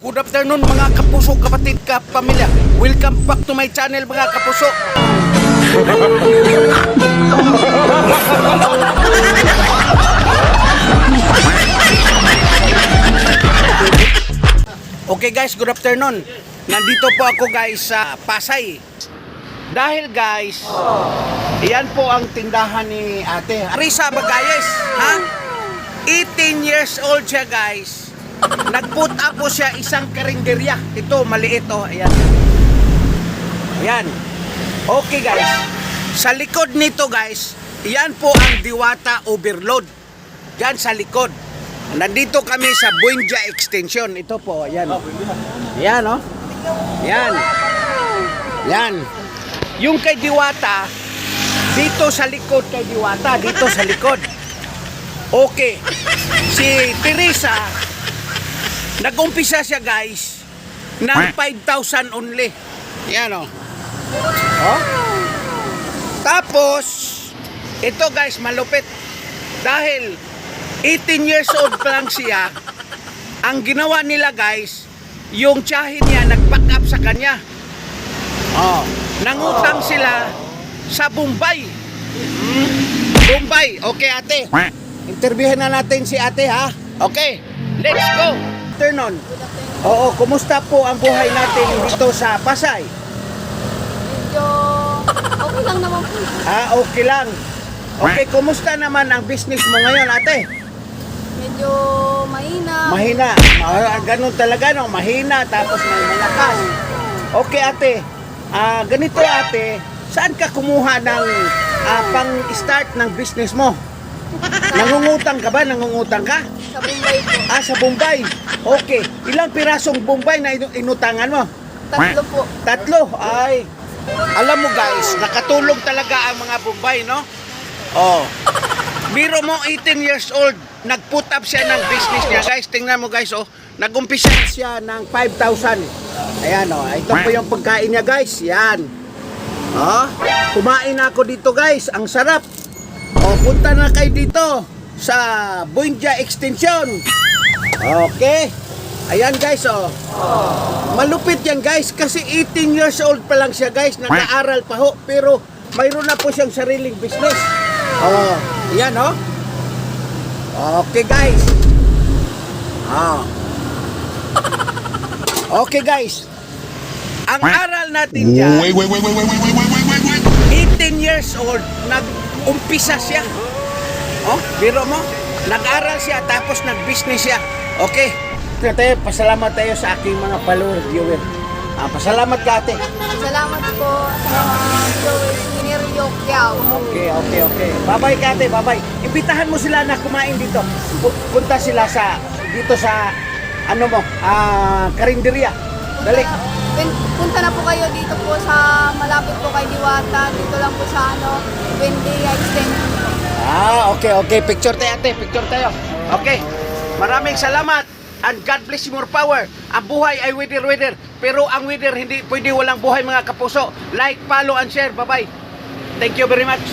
Good afternoon mga kapuso, kapatid, kapamilya. Welcome back to my channel mga kapuso. Okay guys, good afternoon. Nandito po ako guys sa Pasay. Dahil guys, iyan po ang tindahan ni Ate Risa Bagayes, ha? 18 years old siya guys. Nag-put up po siya isang karinderya. Ito, maliit oh. Ayan. Ayan. Okay guys. Sa likod nito guys, yan po ang Diwata Overload. Yan sa likod. Nandito kami sa Buendia Extension. Ito po, ayan. Ayan oh. Ayan. Ayan. Yung kay Diwata, dito sa likod kay Diwata. Dito sa likod. Okay. Si Teresa, nag-umpisa siya guys ng 5,000 only. Yan o. Oh. Tapos, ito guys, malupit. Dahil 18 years old pa lang siya, ang ginawa nila guys, yung tiyahin niya nag-back up sa kanya. Oh. Nangutang sila sa Bombay. Bombay. Okay ate. Interviewin na natin si ate ha. Okay. Let's go. Afternoon. Oo, kumusta po ang buhay natin dito sa Pasay? Medyo okay lang naman po. Okay lang. Okay, kumusta naman ang business mo ngayon, ate? Medyo mahina. Mahina. Ganun talaga, no? Mahina, tapos may malakas. Okay, ate. Ganito, ate. Saan ka kumuha ng pang-start ng business mo? Nangungutang ka ba? Nangungutang ka? Sa Bombay po. Sa Bombay. Okay. Ilang pirasong Bombay na inutangan mo? 3 po. 3. Ay. Alam mo guys, nakatulong talaga ang mga Bombay, no? Oh. Biro mo 18 years old, nag-put up siya ng business niya, guys. Tingnan mo guys, oh. Nag-umpisa siya ng 5,000. Ayan, oh. Ito po yung pagkain niya, guys. Yan. Oh. Kumain ako dito, guys. Ang sarap. Oh, punta na kayo dito sa Buendia Extension. Okay. Ayan guys, oh. Malupit yan guys kasi 18 years old pa lang siya guys. Nag-aaral pa ho. Pero mayroon na po siyang sariling business. Oh, ayan oh. Okay guys. Okay guys. Ang aral natin dyan, 18 years old, nag-umpisa siya. Oh, biro mo. Nag-aral siya tapos nag-business siya. Okay. Tayo, pasalamat tayo sa aking mga follower, viewer. Pasalamat ka ate. Salamat po sa mga viewers ni Rio Kiao. Okay. Bye-bye ka ate, bye-bye. Imbitahan mo sila na kumain dito. Punta sila dito sa karinderya. Dali. Punta na po kayo dito po sa malapit po kay Diwata. Dito lang po sa Buendia Extension. Okay. Picture tayo ate, picture tayo. Okay. Maraming salamat. And God bless you, more power. Ang buhay ay wither. Pero ang wither hindi pwede walang buhay mga kapuso. Like, follow, and share. Bye-bye. Thank you very much.